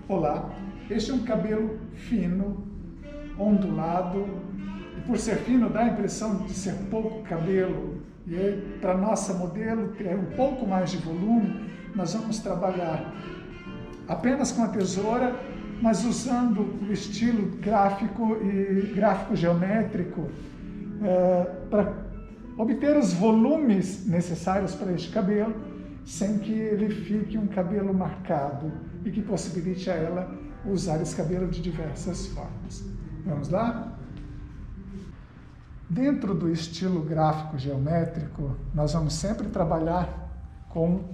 Olá, este é um cabelo fino, ondulado, e por ser fino dá a impressão de ser pouco cabelo. E para nossa modelo ter um pouco mais de volume, nós vamos trabalhar apenas com a tesoura, mas usando o estilo gráfico e gráfico geométrico para obter os volumes necessários para este cabelo, sem que ele fique um cabelo marcado e que possibilite a ela usar esse cabelo de diversas formas. Vamos lá? Dentro do estilo gráfico geométrico, nós vamos sempre trabalhar com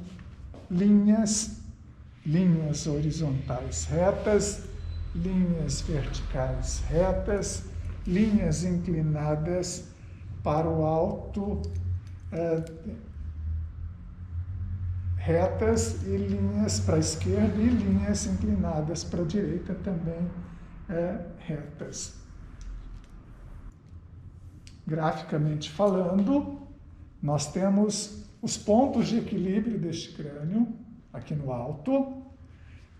linhas horizontais retas, linhas verticais retas, linhas inclinadas para o alto, retas, e linhas para a esquerda e linhas inclinadas para a direita também retas. Graficamente falando, nós temos os pontos de equilíbrio deste crânio, aqui no alto.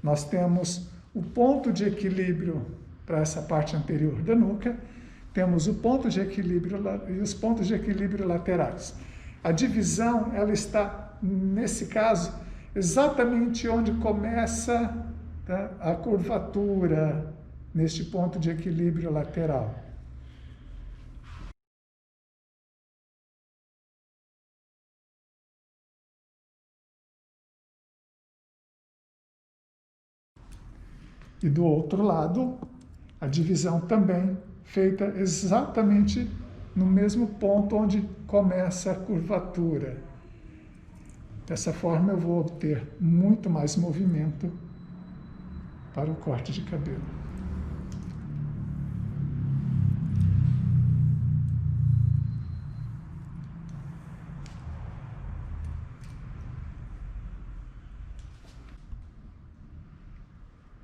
Nós temos o ponto de equilíbrio para essa parte anterior da nuca. Temos o ponto de equilíbrio e os pontos de equilíbrio laterais. A divisão, ela está, nesse caso, exatamente onde começa, tá, a curvatura, neste ponto de equilíbrio lateral. E do outro lado, a divisão também feita exatamente no mesmo ponto onde começa a curvatura. Dessa forma eu vou obter muito mais movimento para o corte de cabelo.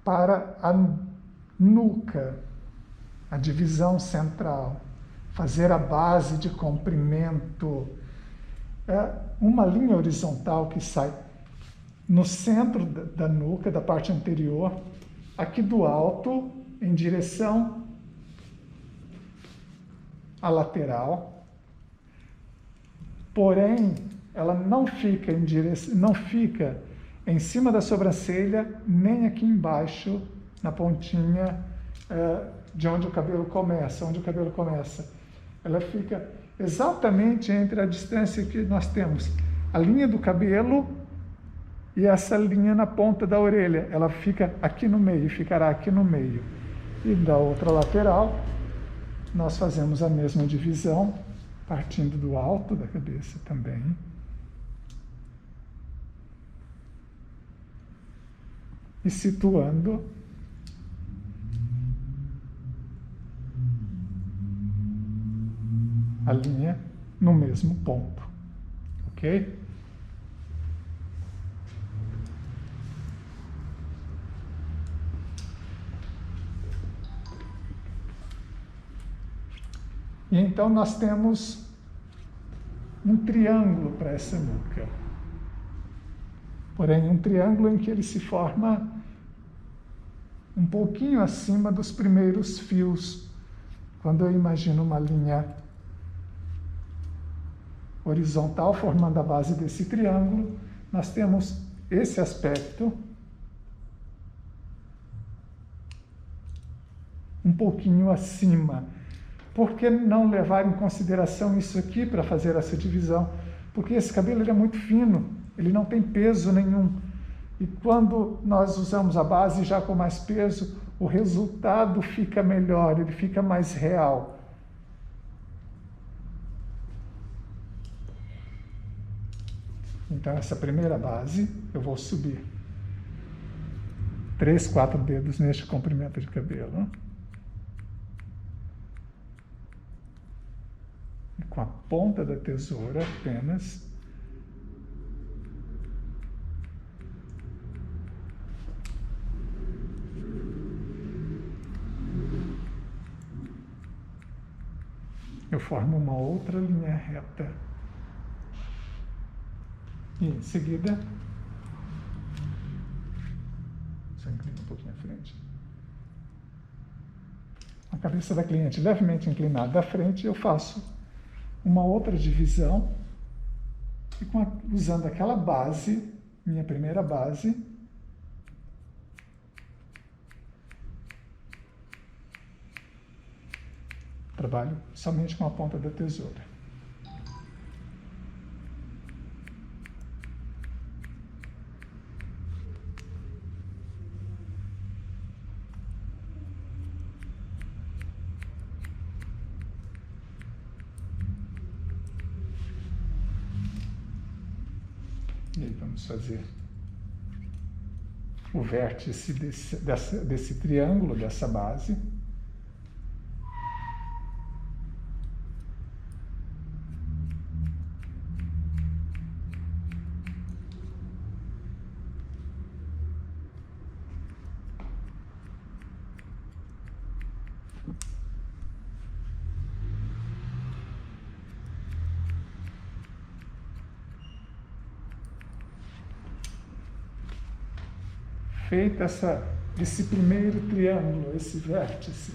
Para a nuca, a divisão central, fazer a base de comprimento, uma linha horizontal que sai no centro da nuca, da parte anterior, aqui do alto, em direção à lateral, porém, ela não fica em cima da sobrancelha, nem aqui embaixo, na pontinha de onde o cabelo começa. Ela fica exatamente entre a distância que nós temos, a linha do cabelo e essa linha na ponta da orelha. Ela fica aqui no meio, ficará aqui no meio. E da outra lateral, nós fazemos a mesma divisão, partindo do alto da cabeça também. E situando a linha no mesmo ponto, ok? E então nós temos um triângulo para essa nuca. Porém, um triângulo em que ele se forma um pouquinho acima dos primeiros fios. Quando eu imagino uma linha horizontal formando a base desse triângulo, nós temos esse aspecto um pouquinho acima. Por que não levar em consideração isso aqui para fazer essa divisão? Porque esse cabelo ele é muito fino, ele não tem peso nenhum. E quando nós usamos a base já com mais peso, o resultado fica melhor, ele fica mais real. Então, essa primeira base, eu vou subir 3, 4 dedos neste comprimento de cabelo. E com a ponta da tesoura apenas, eu formo uma outra linha reta. E em seguida, só inclina um pouquinho frente. A cabeça da cliente levemente inclinada à frente, eu faço uma outra divisão e usando aquela base, minha primeira base, trabalho somente com a ponta da tesoura. E aí vamos fazer o vértice desse triângulo, dessa base. Feita esse primeiro triângulo, esse vértice,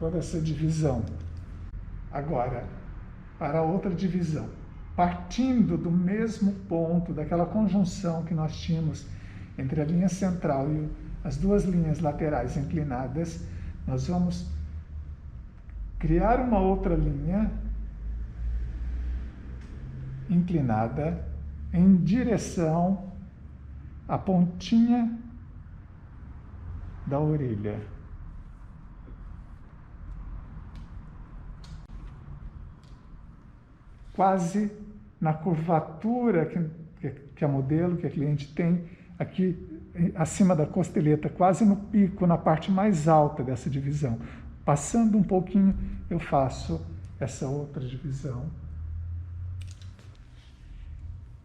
toda essa divisão. Agora, para a outra divisão, partindo do mesmo ponto, daquela conjunção que nós tínhamos entre a linha central e as duas linhas laterais inclinadas, nós vamos criar uma outra linha inclinada em direção à pontinha da orelha. Quase na curvatura que a modelo, que a cliente tem, aqui acima da costeleta, quase no pico, na parte mais alta dessa divisão. Passando um pouquinho, eu faço essa outra divisão.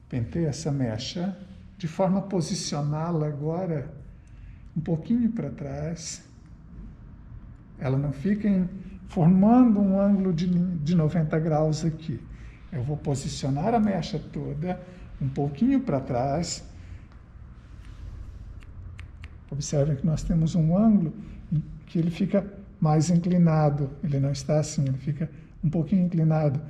Penteio essa mecha, de forma a posicioná-la agora um pouquinho para trás. Ela não fica formando um ângulo de 90 graus aqui. Eu vou posicionar a mecha toda um pouquinho para trás. Observem que nós temos um ângulo que ele fica mais inclinado. Ele não está assim, ele fica um pouquinho inclinado.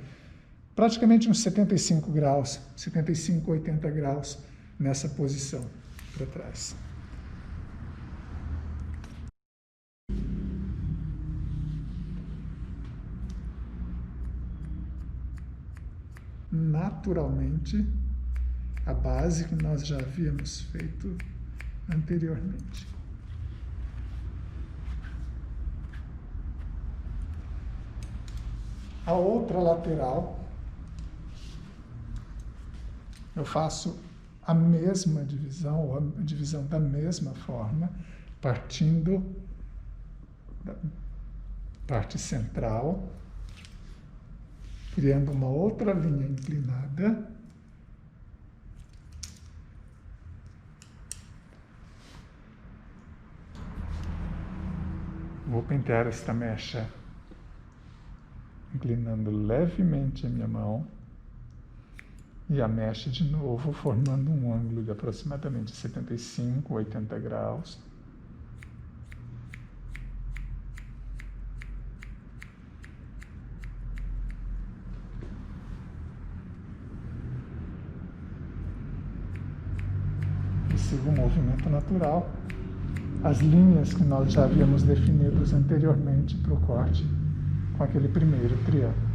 Praticamente uns 75 graus, 75, 80 graus nessa posição para trás. Naturalmente, a base que nós já havíamos feito anteriormente. A outra lateral, eu faço a mesma divisão, ou a divisão da mesma forma, partindo da parte central, criando uma outra linha inclinada. Vou pentear esta mecha, inclinando levemente a minha mão, e a mecha de novo, formando um ângulo de aproximadamente 75, 80 graus. E sigo o movimento natural, as linhas que nós já havíamos definido anteriormente para o corte com aquele primeiro triângulo.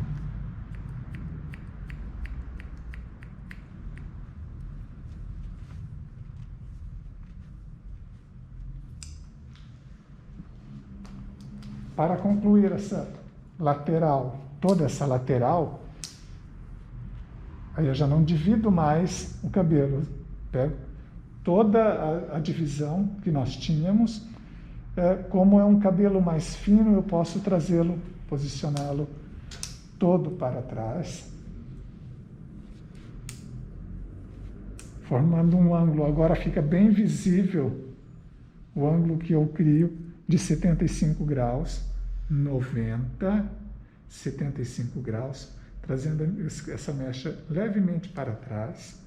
Para concluir essa lateral, toda essa lateral, aí eu já não divido mais o cabelo. Pego toda a divisão que nós tínhamos, como é um cabelo mais fino, eu posso trazê-lo, posicioná-lo todo para trás, formando um ângulo. Agora fica bem visível o ângulo que eu crio de 75 graus, 90, 75 graus, trazendo essa mecha levemente para trás.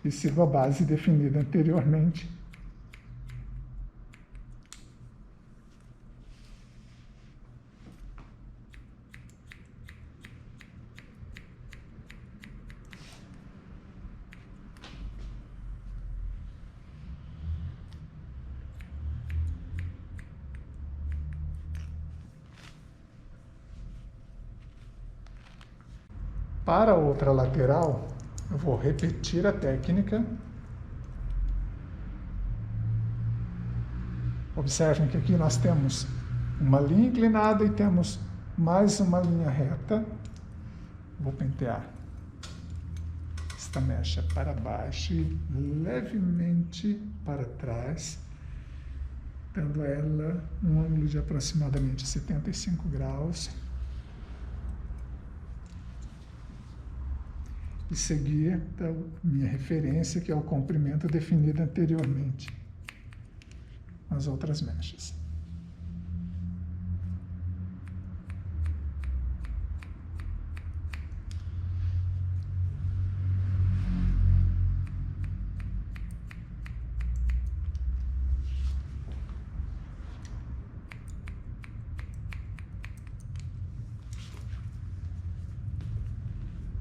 e sigo a base definida anteriormente. Para a outra lateral, eu vou repetir a técnica. Observem que aqui nós temos uma linha inclinada e temos mais uma linha reta. Vou pentear esta mecha para baixo e levemente para trás, dando a ela um ângulo de aproximadamente 75 graus. E seguir a minha referência, que é o comprimento definido anteriormente nas outras mechas.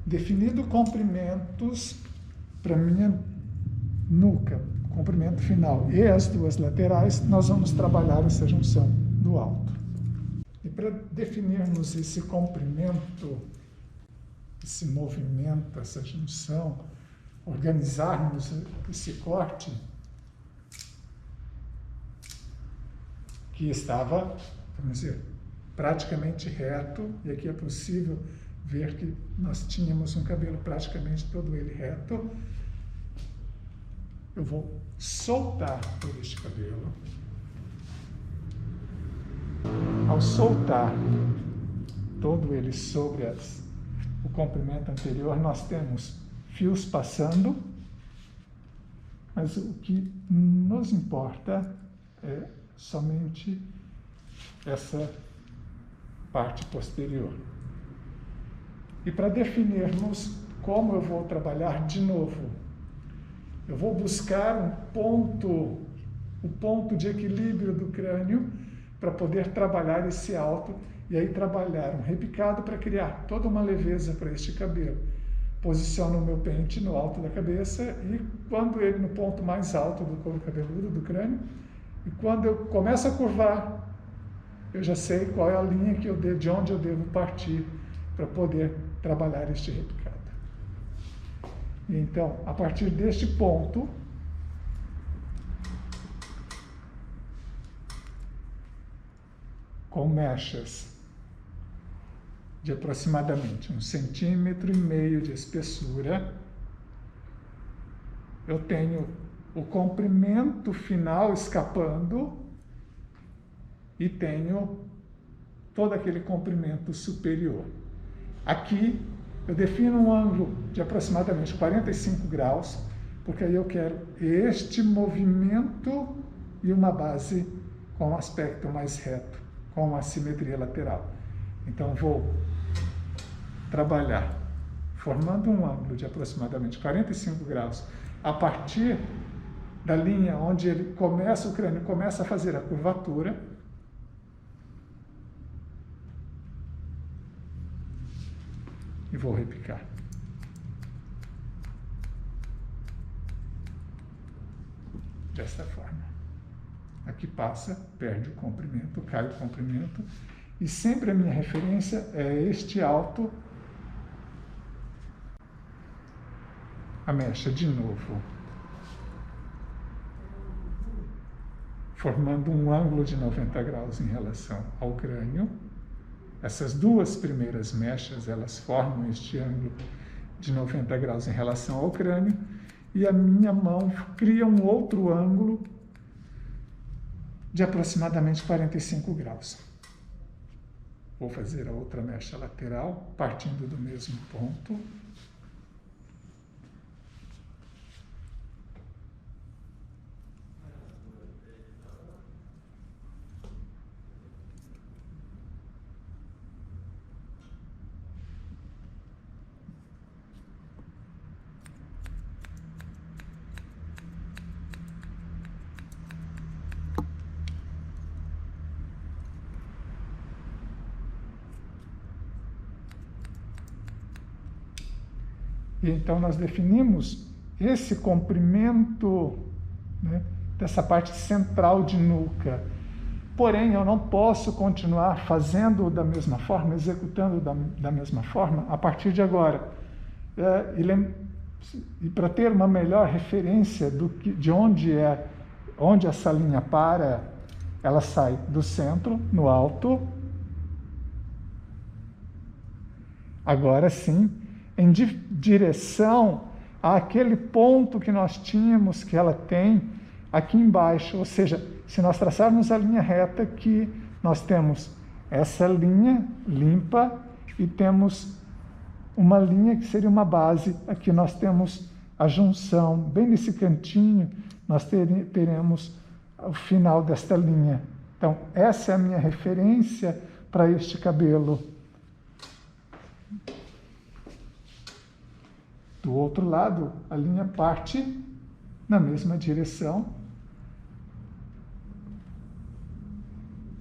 Definido comprimentos para minha nuca, comprimento final e as duas laterais, nós vamos trabalhar essa junção do alto. E para definirmos esse comprimento, esse movimento, essa junção, organizarmos esse corte, que estava, vamos dizer, praticamente reto, e aqui é possível ver que nós tínhamos um cabelo praticamente todo ele reto. Eu vou soltar todo este cabelo. Ao soltar todo ele sobre o comprimento anterior, nós temos fios passando, mas o que nos importa é somente essa parte posterior. E para definirmos como eu vou trabalhar de novo, eu vou buscar o ponto de equilíbrio do crânio para poder trabalhar esse alto e aí trabalhar um repicado para criar toda uma leveza para este cabelo. Posiciono o meu pente no alto da cabeça e quando ele no ponto mais alto do couro cabeludo, do crânio, e quando eu começo a curvar, eu já sei qual é a linha de onde eu devo partir para poder trabalhar este repicado. Então, a partir deste ponto, com mechas de aproximadamente 1,5 cm de espessura, eu tenho o comprimento final escapando e tenho todo aquele comprimento superior. Aqui eu defino um ângulo de aproximadamente 45 graus, porque aí eu quero este movimento e uma base com um aspecto mais reto, com uma simetria lateral. Então vou trabalhar formando um ângulo de aproximadamente 45 graus a partir da linha onde ele começa, o crânio começa a fazer a curvatura. E vou repicar. Desta forma. Aqui passa, perde o comprimento, cai o comprimento. E sempre a minha referência é este alto. A mecha de novo. Formando um ângulo de 90 graus em relação ao crânio. Essas duas primeiras mechas, elas formam este ângulo de 90 graus em relação ao crânio, e a minha mão cria um outro ângulo de aproximadamente 45 graus. Vou fazer a outra mecha lateral, partindo do mesmo ponto. E então nós definimos esse comprimento, né, dessa parte central de nuca. Porém, eu não posso continuar fazendo da mesma forma, executando da mesma forma a partir de agora. E para ter uma melhor referência de onde essa linha para, ela sai do centro, no alto, agora sim, em direção àquele ponto que nós tínhamos, que ela tem aqui embaixo. Ou seja, se nós traçarmos a linha reta aqui, nós temos essa linha limpa e temos uma linha que seria uma base. Aqui nós temos a junção, bem nesse cantinho, nós teremos o final desta linha. Então, essa é a minha referência para este cabelo. Do outro lado, a linha parte na mesma direção,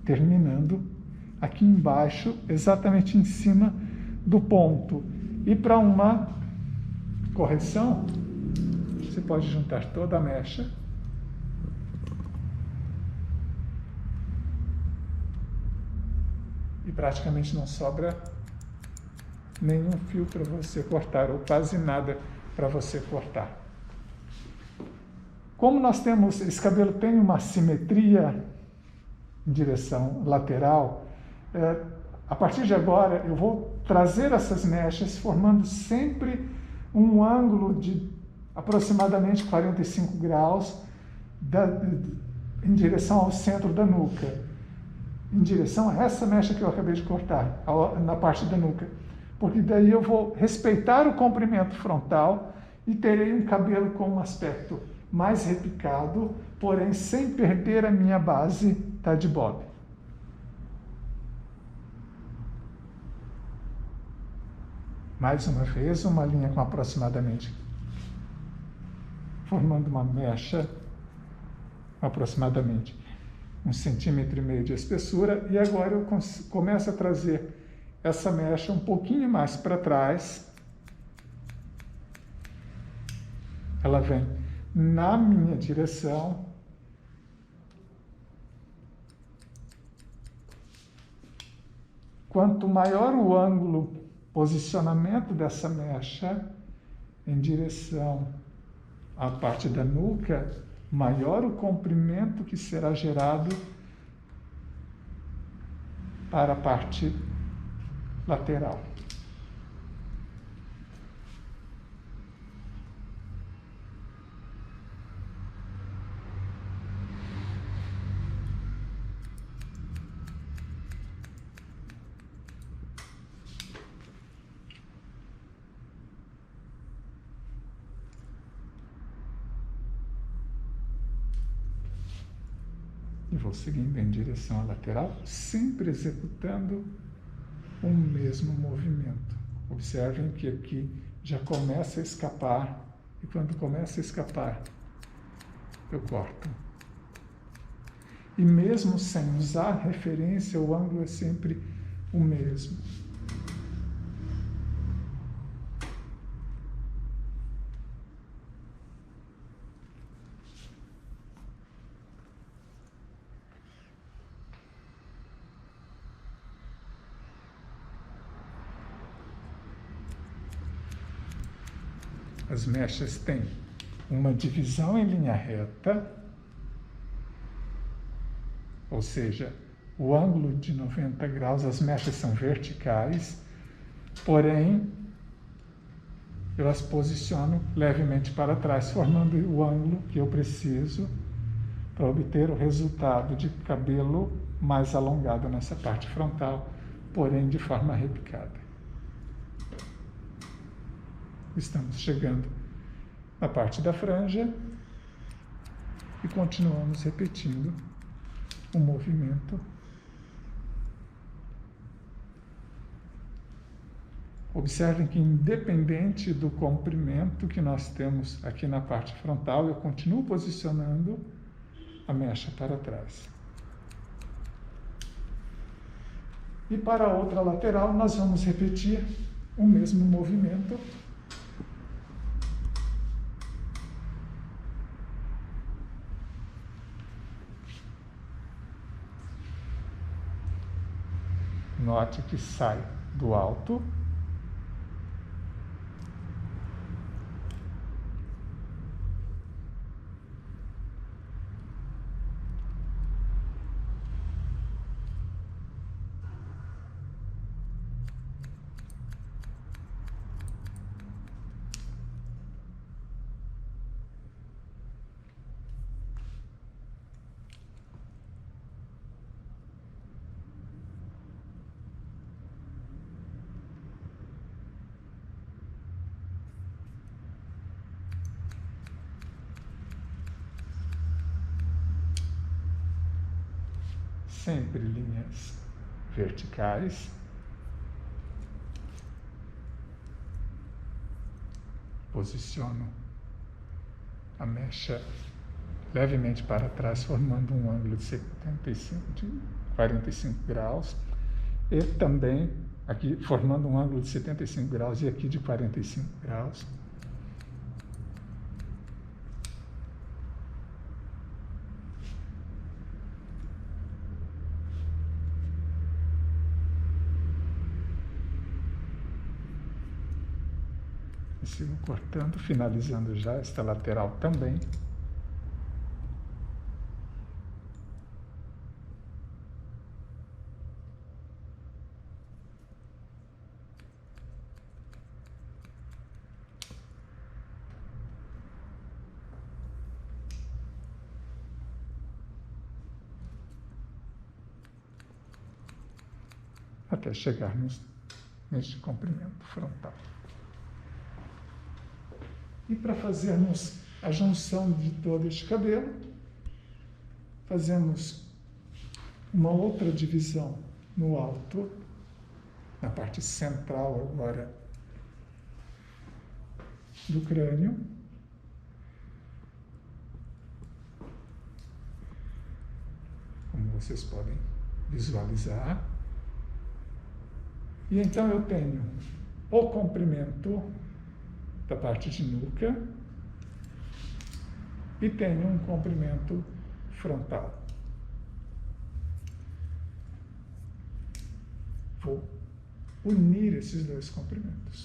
terminando aqui embaixo, exatamente em cima do ponto. E para uma correção, você pode juntar toda a mecha e praticamente não sobra nenhum fio para você cortar, ou quase nada para você cortar. Como nós temos, esse cabelo tem uma simetria em direção lateral, a partir de agora eu vou trazer essas mechas formando sempre um ângulo de aproximadamente 45 graus em direção ao centro da nuca, em direção a essa mecha que eu acabei de cortar, na parte da nuca. Porque daí eu vou respeitar o comprimento frontal e terei um cabelo com um aspecto mais repicado, porém sem perder a minha base de bob. Mais uma vez, uma linha com aproximadamente, formando uma mecha aproximadamente 1,5 cm de espessura, e agora eu começo a trazer essa mecha um pouquinho mais para trás. Ela vem na minha direção. Quanto maior o ângulo, posicionamento dessa mecha em direção à parte da nuca, maior o comprimento que será gerado para a parte lateral. E vou seguindo em direção à lateral, sempre executando o mesmo movimento. Observem que aqui já começa a escapar, e quando começa a escapar, eu corto. E mesmo sem usar referência, o ângulo é sempre o mesmo. As mechas têm uma divisão em linha reta, ou seja, o ângulo de 90 graus, as mechas são verticais, porém, eu as posiciono levemente para trás, formando o ângulo que eu preciso para obter o resultado de cabelo mais alongado nessa parte frontal, porém de forma repicada. Estamos chegando na parte da franja e continuamos repetindo o movimento. Observem que, independente do comprimento que nós temos aqui na parte frontal, eu continuo posicionando a mecha para trás. E para a outra lateral, nós vamos repetir o mesmo movimento, Note que sai do alto. Sempre linhas verticais. Posiciono a mecha levemente para trás, formando um ângulo de 45 graus. E também aqui formando um ângulo de 75 graus e aqui de 45 graus. E sigo cortando, finalizando já esta lateral também. Até chegarmos neste comprimento frontal. E para fazermos a junção de todo este cabelo, fazemos uma outra divisão no alto, na parte central agora do crânio. Como vocês podem visualizar. E então eu tenho o comprimento da parte de nuca e tenho um comprimento frontal. Vou unir esses dois comprimentos.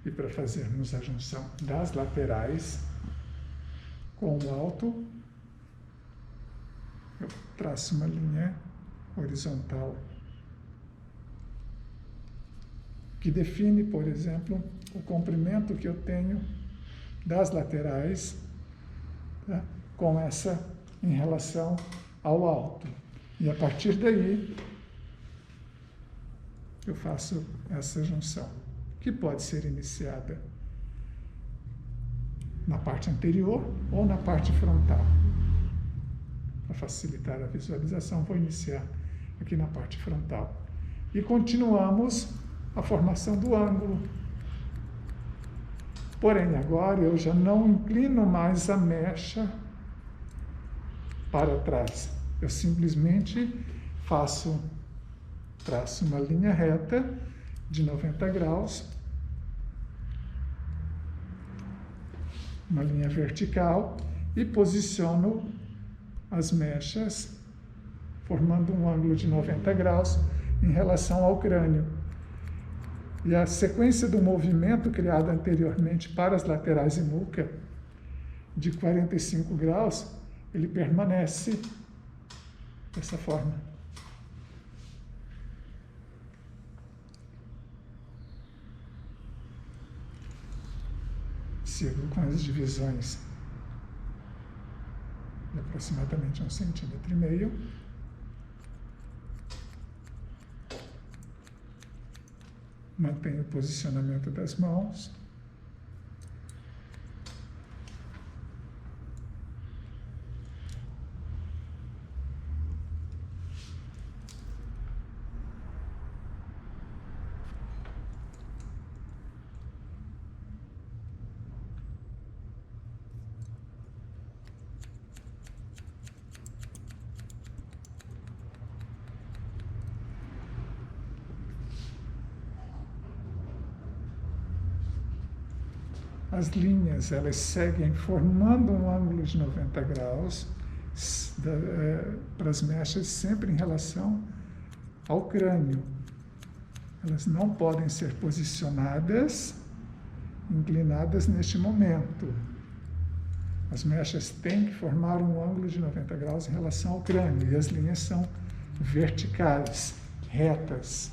E para fazermos a junção das laterais com o alto, eu traço uma linha horizontal que define, por exemplo, o comprimento que eu tenho das laterais, tá, com essa em relação ao alto. E a partir daí, eu faço essa junção, que pode ser iniciada na parte anterior ou na parte frontal. Para facilitar a visualização, vou iniciar aqui na parte frontal. E continuamos a formação do ângulo. Porém, agora eu já não inclino mais a mecha para trás. Eu simplesmente traço uma linha reta de 90 graus, uma linha vertical, e posiciono as mechas formando um ângulo de 90 graus em relação ao crânio. E a sequência do movimento criado anteriormente para as laterais e nuca, de 45 graus, ele permanece dessa forma. Sigo com as divisões de aproximadamente 1,5 centímetros. Mantenho o posicionamento das mãos. as linhas elas seguem formando um ângulo de 90 graus para as mechas, sempre em relação ao crânio. Elas não podem ser posicionadas inclinadas neste momento. As mechas têm que formar um ângulo de 90 graus em relação ao crânio, e as linhas são verticais, retas.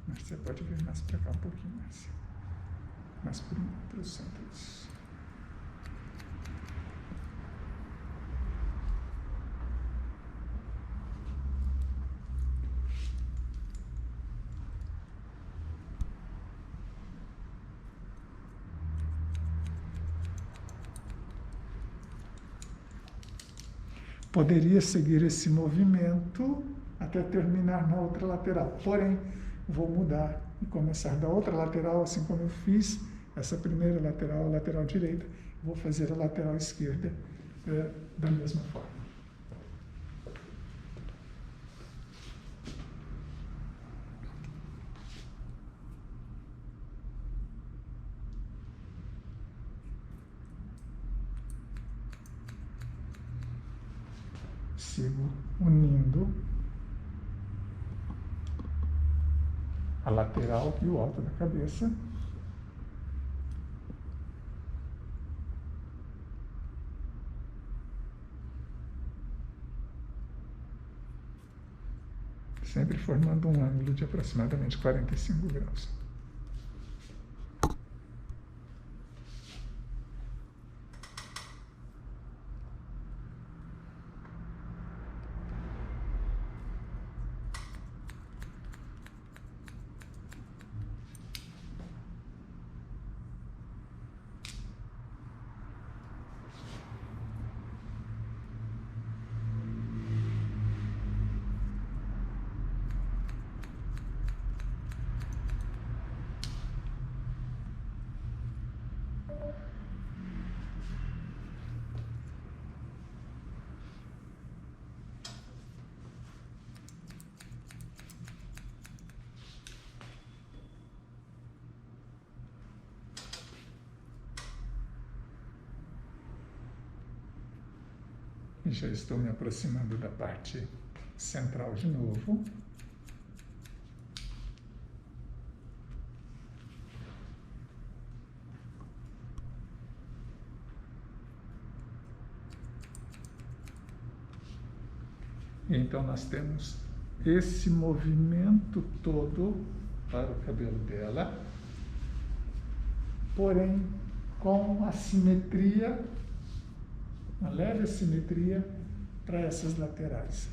Mas você pode vir mais para cá um pouquinho mais para o centro. Isso. Poderia seguir esse movimento até terminar na outra lateral. Porém, vou mudar e começar da outra lateral, assim como eu fiz essa primeira lateral, a lateral direita. Vou fazer a lateral esquerda da mesma forma. Sigo unindo a lateral e o alto da cabeça. Sempre formando um ângulo de aproximadamente 45 graus. E já estou me aproximando da parte central de novo. E então nós temos esse movimento todo para o cabelo dela, porém com assimetria, uma leve assimetria para essas laterais.